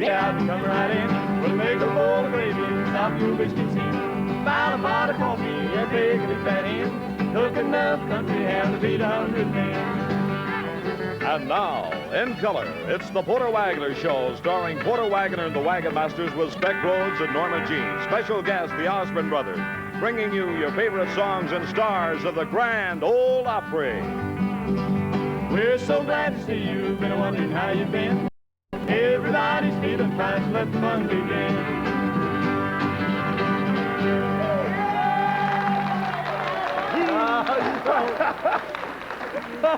Be out and come right in. We'll make a bowl of gravy, stop your biscuit seat. Bout a pot of coffee, and bake it fat in. Cook enough country ham to feed 100 men. And now, in color, it's the Porter Wagoner Show, starring Porter Wagoner and the Wagonmasters with Speck, Rhodes, and Norma Jean. Special guest, the Osborne brothers, bringing you your favorite songs and stars of the Grand Ole Opry. We're so glad to see you. Been wondering how you've been. Everybody's feeling fast. Let the fun begin.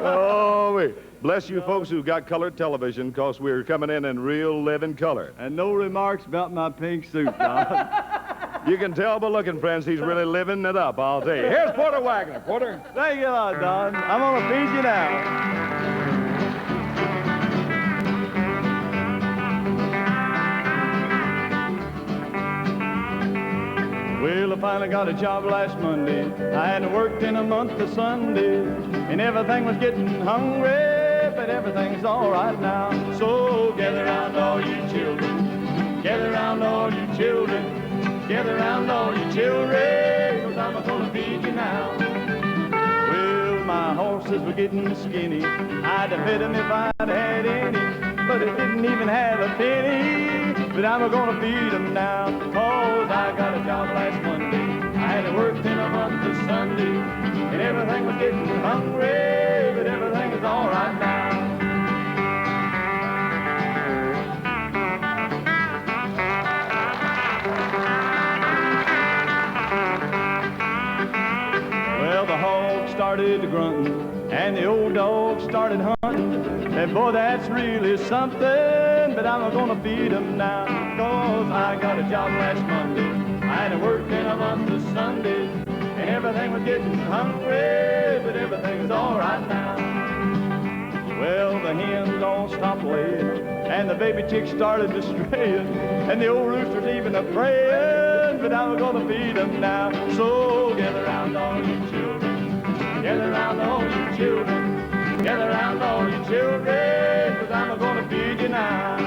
Oh, wait. Bless you folks who got colored television, because we're coming in real living color. And no remarks about my pink suit, Don. You can tell by looking, friends, he's really living it up, I'll tell you. Here's Porter Wagoner. Porter. Thank you a lot, Don. I'm going to feed you now. Well, I finally got a job last Monday. I hadn't worked in a month of Sundays, and everything was getting hungry, but everything's all right now. So gather round all you children, gather round all you children, gather round all you children, 'cause I'm gonna feed you now. Well, my horses were getting skinny. I'd have fed them if I'd had any, but it didn't even have a penny. But I'm gonna feed them now, 'cause I got a job last Monday. I hadn't worked in a month of Sunday, and everything was getting hungry, but everything is all right now. Well, the hog started grunting, and the old dog started hunting, and boy, that's really something, but I'm gonna feed them now, 'cause I got a job last Monday. I hadn't worked in a month of Sundays, and everything was getting hungry, but everything's all right now. Well, the hens all stopped laying, and the baby chicks started to straying, and the old rooster's even a-praying, but I'm gonna feed them now. So gather round all you children, gather round all you children, gather round all you children, 'cause I'm gonna feed you now.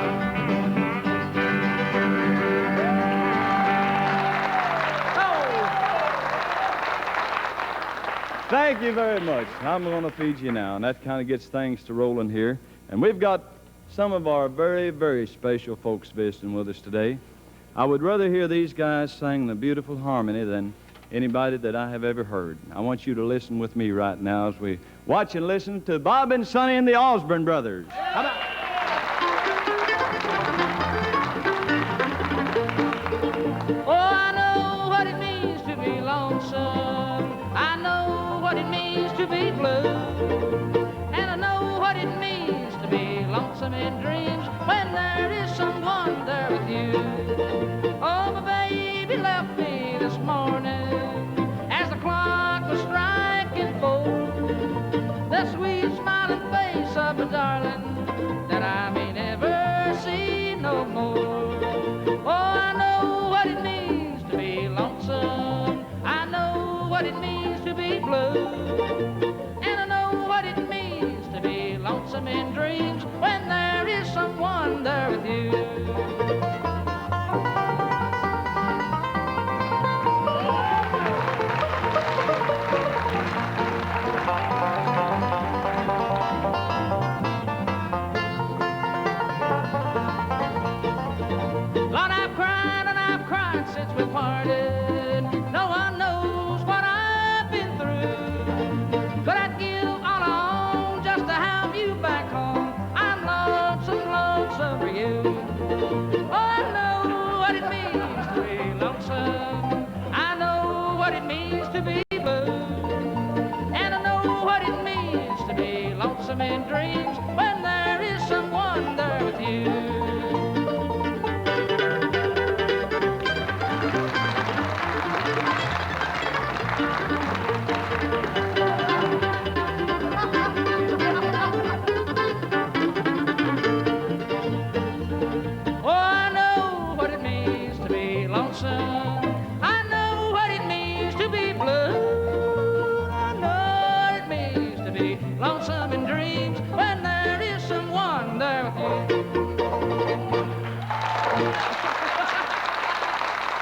Thank you very much. I'm going to feed you now, and that kind of gets things to rolling here. And we've got some of our very, very special folks visiting with us today. I would rather hear these guys sing the beautiful harmony than anybody that I have ever heard. I want you to listen with me right now as we watch and listen to Bob and Sonny and the Osborne brothers. How about... Oh, I know what it means to be lonesome. I know what it means to be blue. And I know what it means to be lonesome in dreams when there is someone there with you. Oh, my baby left me this morning as the clock was striking 4. The sweet smiling face of a darling that I may never see no more. Oh, I know what it means to be lonesome. I know what it means to be blue. And I know what it means to be lonesome in dreams when there is someone there with you. Lord, I've cried and I've cried since we parted. No one knows what I've been through. But I'd give all I own just to have you back home. I'm lonesome, lonesome for you. Oh, I know what it means to be lonesome. I know what it means to be blue. And I know what it means to be lonesome in dreams when there is someone there with you. Lonesome in dreams when there is someone there with you.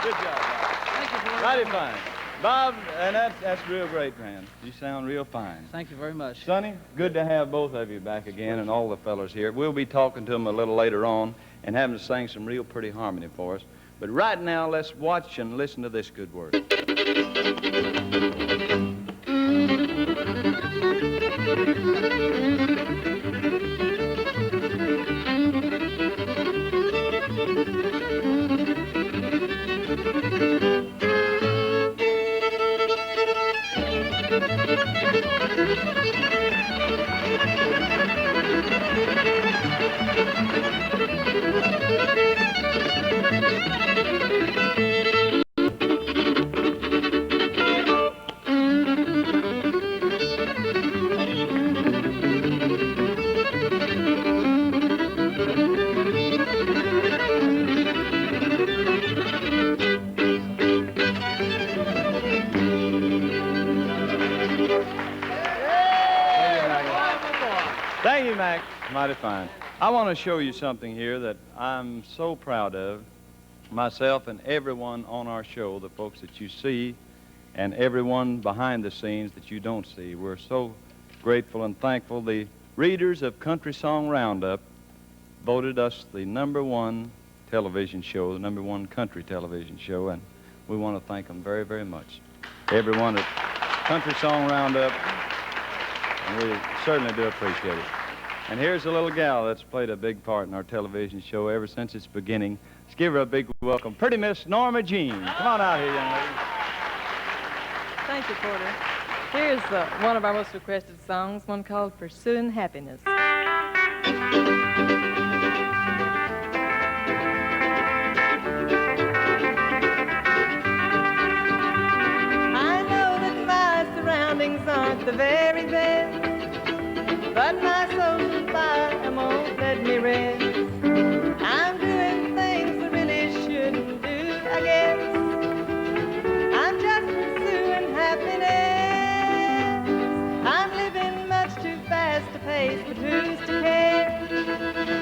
Good job, Bob. Thank you for Mighty fine. Bob, and that's real great, man. You sound real fine. Thank you very much. Sonny, good to have both of you back again and all the fellas here. We'll be talking to them a little later on and having to sing some real pretty harmony for us. But right now, let's watch and listen to this good work. Thank you, Mack. Mighty fine. I want to show you something here that I'm so proud of, myself and everyone on our show, the folks that you see, and everyone behind the scenes that you don't see. We're so grateful and thankful. The readers of Country Song Roundup voted us the #1 television show, the #1 country television show, and we want to thank them very, very much. Everyone at Country Song Roundup, and we certainly do appreciate it. And here's a little gal that's played a big part in our television show ever since its beginning. Let's give her a big welcome. Pretty Miss Norma Jean. Come on out here, young lady. Thank you, Porter. Here's one of our most requested songs, one called Pursuing Happiness. I know that my surroundings aren't the very best, but my social fire won't let me rest. I'm doing things I really shouldn't do, I guess. I'm just pursuing happiness. I'm living much too fast to pace, but who's to care?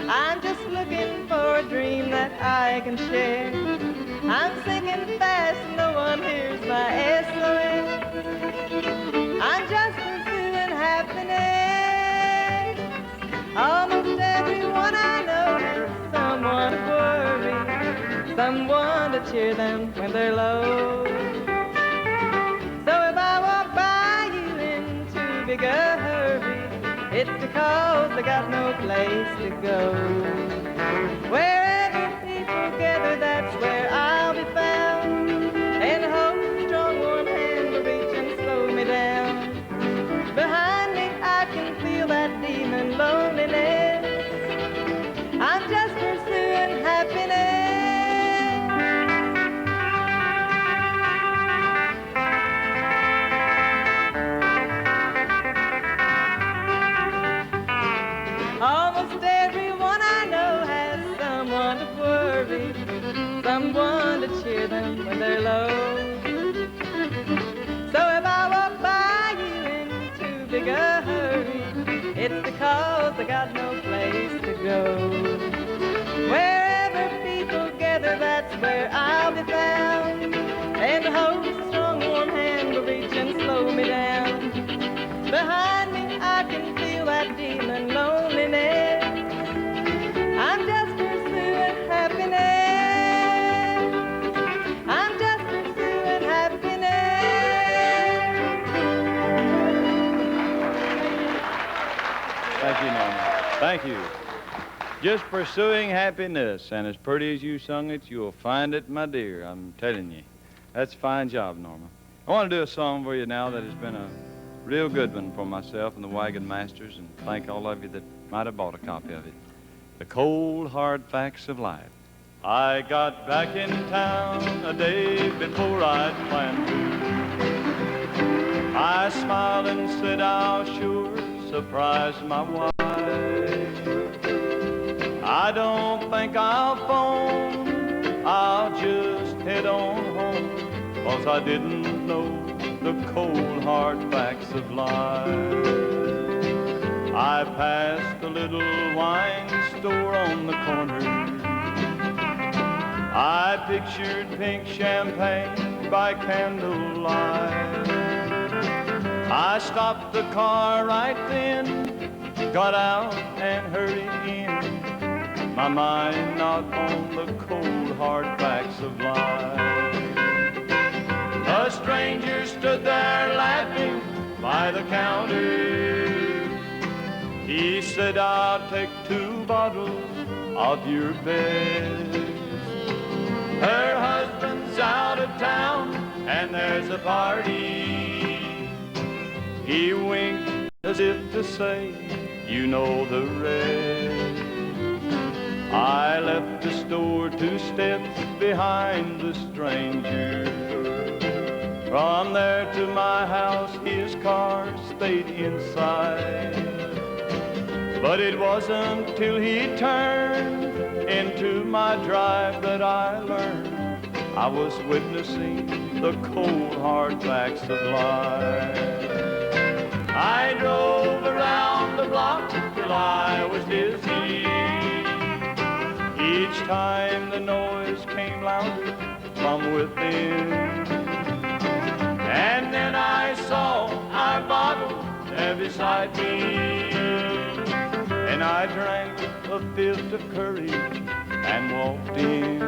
I'm just looking for a dream that I can share. I'm sinking fast, no one hears my SOS. I'm just pursuing happiness. Almost everyone I know has someone to worry, someone to cheer them when they're low. So if I walk by you in too big a hurry, it's because I got no place to go. Wherever people gather, that's where I'll be found, and hope a strong warm hand will reach and slow me down. Behind me I can feel that demon loneliness. I'm just pursuing happiness. Almost everyone I know has someone to worry, someone to cheer them when they're low. So if I walk by you in too big a hurry, it's because I got no place to go. Wherever people gather, that's where I'll be found, and hope a strong warm hand will reach and slow me down. Behind me I can feel that demon loneliness. I'm just pursuing happiness. I'm just pursuing happiness. Thank you, Norma. Thank you. Just pursuing happiness, and as pretty as you sung it, you'll find it, my dear. I'm telling you. That's a fine job, Norma. I want to do a song for you now that has been a real good one for myself and the Wagonmasters, and thank all of you that might have bought a copy of it. The Cold Hard Facts of Life. I got back in town a day before I'd planned to. I smiled and said I'll sure surprise my wife. I don't think I'll phone, I'll just head on home, 'cause I didn't know the cold hard facts of life. I passed a little wine store on the corner, I pictured pink champagne by candlelight. I stopped the car right then, got out and hurried in, my mind not on the cold, hard facts of life. A stranger stood there laughing by the counter. He said, I'll take 2 bottles of your best. Her husband's out of town and there's a party. He winked as if to say, you know the rest. I left the store 2 steps behind the stranger. From there to my house, his car stayed inside. But it wasn't till he turned into my drive that I learned I was witnessing the cold, hard facts of life. I drove around the block till I was dizzy. Each time the noise came louder from within. And then I saw our bottle there beside me. And I drank a fifth of courage and walked in.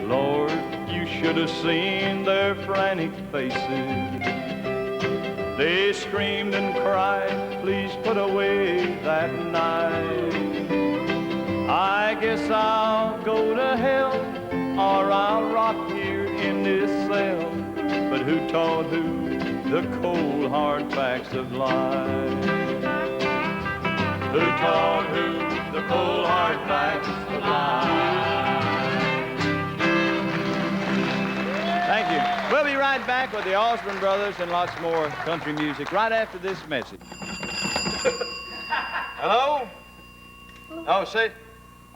Lord, you should have seen their frantic faces. They screamed and cried, please put away that knife. I guess I'll go to hell, or I'll rot here in this cell. But who taught who the cold, hard facts of life? Who taught who the cold, hard facts of life? Thank you. We'll be right back with the Osborne brothers and lots more country music right after this message. Hello? Oh, say,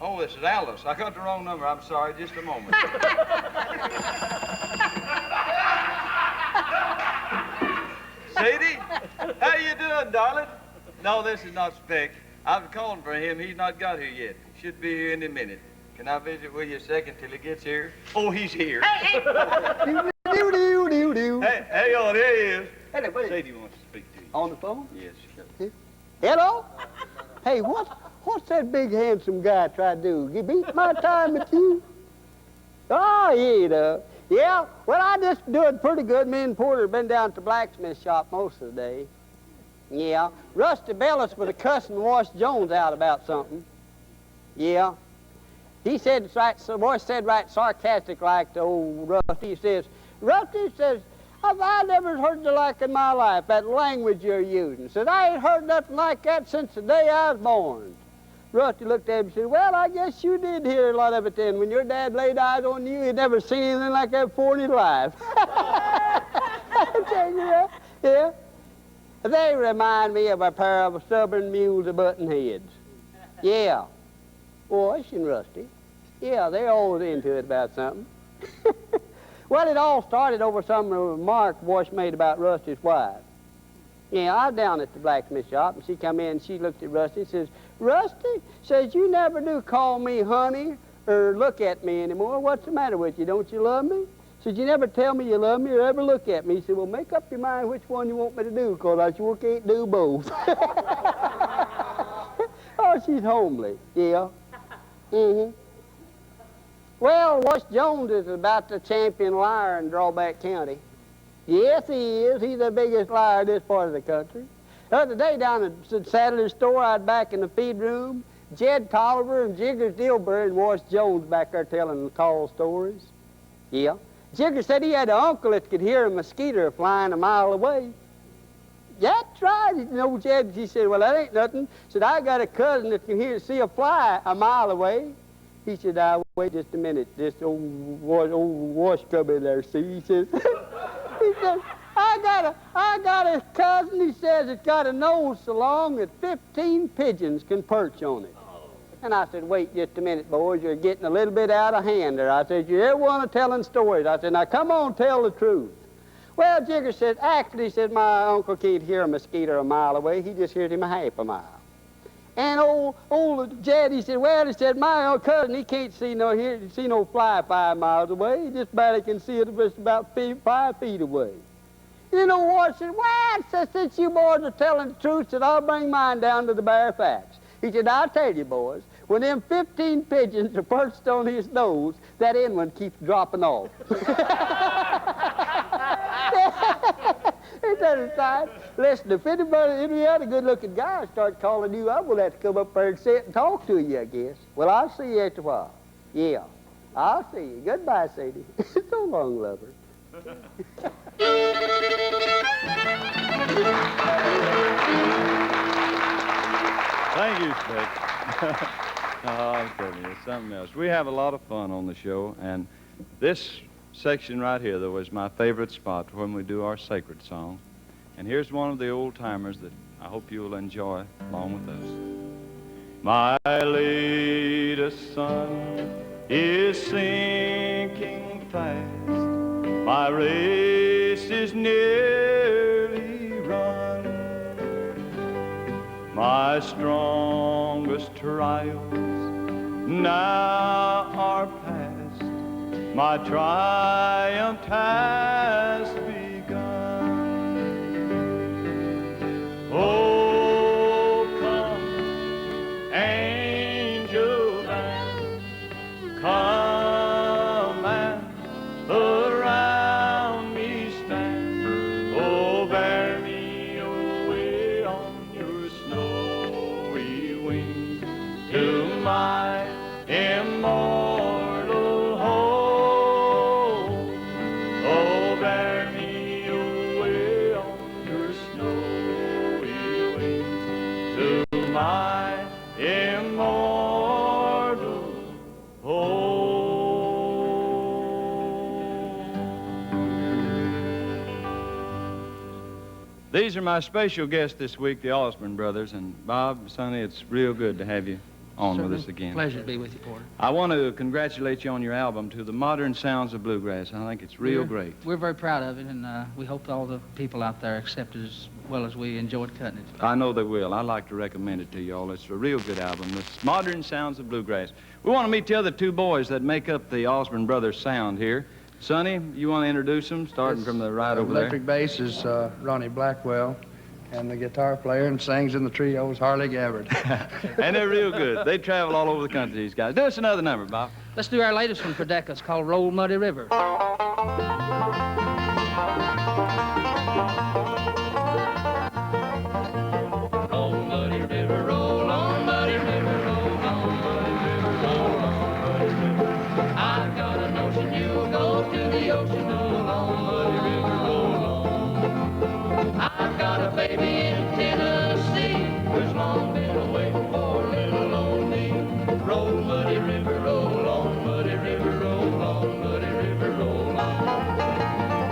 oh, this is Alice. I got the wrong number. I'm sorry. Just a moment. Sadie, how you doing, darling? No, this is not Speck. I've called for him. He's not got here yet. Should be here any minute. Can I visit with you a second till he gets here? Oh, he's here. Hey, hang on, there he is. Hello, buddy. Sadie wants to speak to you. On the phone? Yes, sure. Hello? Hey, what's that big handsome guy trying to do? He beat my time with you? Oh, he does. Yeah, well, I just doing pretty good. Me and Porter been down to the blacksmith shop most of the day. Yeah. Rusty Bellis was a cussing Wash Jones out about something. Yeah. He said right, so Wash said right sarcastic like to old Rusty. He says, Rusty says, I never heard the like in my life, that language you're using. Said, I ain't heard nothing like that since the day I was born. Rusty looked at him and said, well, I guess you did hear a lot of it then. When your dad laid eyes on you, he'd never seen anything like that before in his life. Yeah. They remind me of a pair of stubborn mules of button heads. Yeah. Wash and Rusty. Yeah, they're always into it about something. Well, it all started over some remark Wash made about Rusty's wife. Yeah, I was down at the blacksmith shop, and she come in, and she looked at Rusty and says, Rusty, says, you never do call me honey or look at me anymore. What's the matter with you? Don't you love me? Says, you never tell me you love me or ever look at me. He said, well, make up your mind which one you want me to do, because I sure can't do both. Oh, she's homely. Yeah. Mm-hmm. Well, Wash Jones is about the champion liar in Drawback County. Yes, he is. He's the biggest liar in this part of the country. The other day down at the Saddler's store, I was back in the feed room. Jed Tolliver and Jigger Dilber and Wash Jones back there telling tall stories. Yeah. Jigger said he had an uncle that could hear a mosquito flying a mile away. That's right. You know, Jed, he said, well, that ain't nothing. Said, I got a cousin that can see a fly a mile away. He said, wait just a minute. This old wash cubby there, see? He says, he said, I got a cousin, he says, it's got a nose so long that 15 pigeons can perch on it. And I said, wait just a minute, boys, you're getting a little bit out of hand there. I said, you ever want to telling stories? I said, now come on, tell the truth. Well, Jigger said, actually, he said, my uncle can't hear a mosquito a mile away. He just hears him a half a mile. And old Jed, he said, well, he said, my old cousin, he can't see no fly 5 miles away. He just barely can see it just about 5 feet away. You know what? I said, well, since you boys are telling the truth, said, I'll bring mine down to the bare facts. He said, I'll tell you, boys, when them 15 pigeons are perched on his nose, that end one keeps dropping off. Ain't that a sight? Listen, if any other good-looking guy starts calling you, I'm going to have to come up there and sit and talk to you, I guess. Well, I'll see you after a while. Yeah, I'll see you. Goodbye, Sadie. So long, lover. Thank you, Speck. Oh, I'm telling you, it's something else. We have a lot of fun on the show, and this section right here, though, is my favorite spot when we do our sacred songs. And here's one of the old-timers that I hope you'll enjoy along with us. My latest son is sinking fast. My race is nearly run. My strongest trials now are past. My triumph has begun. Oh, come, angel band, come and around me stand. Oh, bear me away on your snowy wings to my immortal home. Oh, bear me away on your snowy wings to my immortal home. These are my special guests this week, the Osborne brothers, and Bob, Sonny, it's real good to have you on with us again. Pleasure to be with you, Porter. I want to congratulate you on your album, To the Modern Sounds of Bluegrass. I think it's real great. We're very proud of it, and we hope all the people out there accept it as well as we enjoyed cutting it. I know they will. I'd like to recommend it to you all. It's a real good album. It's Modern Sounds of Bluegrass. We want to meet the other two boys that make up the Osborne brothers sound here. Sonny, you want to introduce them, starting from the right over there? Electric bass is Ronnie Blackwell, and the guitar player and sings in the trio is Harley Gabbard. And they're real good. They travel all over the country, these guys. Do us another number, Bob. Let's do our latest one for Decca. It's called Roll Muddy River. Roll muddy river, roll on, muddy river, roll on, muddy river, roll on, muddy river. I've got a notion you'll go to the ocean, roll on, muddy river, roll on. I've got a baby in Tennessee who's long been waiting for little old me. Roll muddy river, roll on, muddy river, roll on, muddy river, roll on.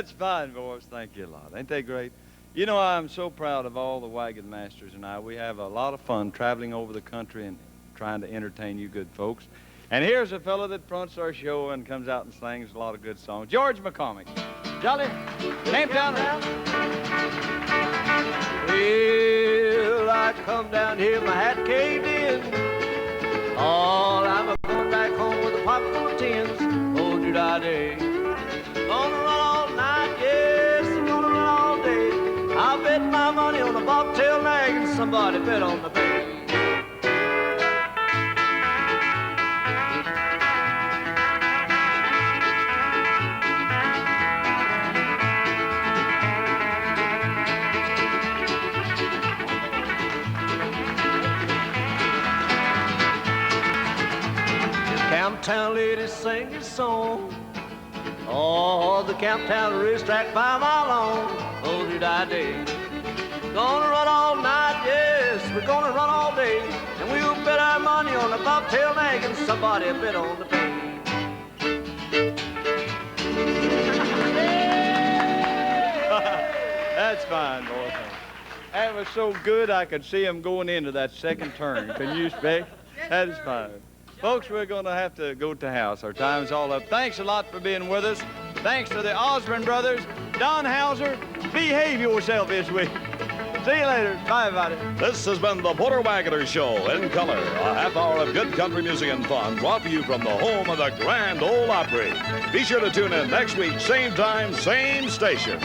That's fine, boys. Thank you a lot. Ain't they great? You know, I'm so proud of all the wagon masters and I. We have a lot of fun traveling over the country and trying to entertain you good folks. And here's a fellow that fronts our show and comes out and sings a lot of good songs. George McCormick. Jolly, Camptown. Well, I come down here, my hat caved in. Oh, I'm going back home with a pocket full of tins. Oh, do-da-day. Gonna run all night, yes, I'm gonna run all day. I bet my money on a bobtail nag and somebody bet on the bay. Camptown ladies sing this song. Oh, the Camptown racetrack 5 mile long. Oh, do-da-day. Gonna run all night, yes, we're gonna run all day. And we'll bet our money on a bobtail nag and somebody bet on the bay. That's fine, boys. That was so good I could see him going into that second turn. Can you, Speck? That is fine. Folks, we're going to have to go to house. Our time's all up. Thanks a lot for being with us. Thanks to the Osborne brothers. Don Howser, behave yourself this week. See you later. Bye, everybody. This has been the Porter Wagoner Show in color. A half hour of good country music and fun brought to you from the home of the Grand Ole Opry. Be sure to tune in next week, same time, same station.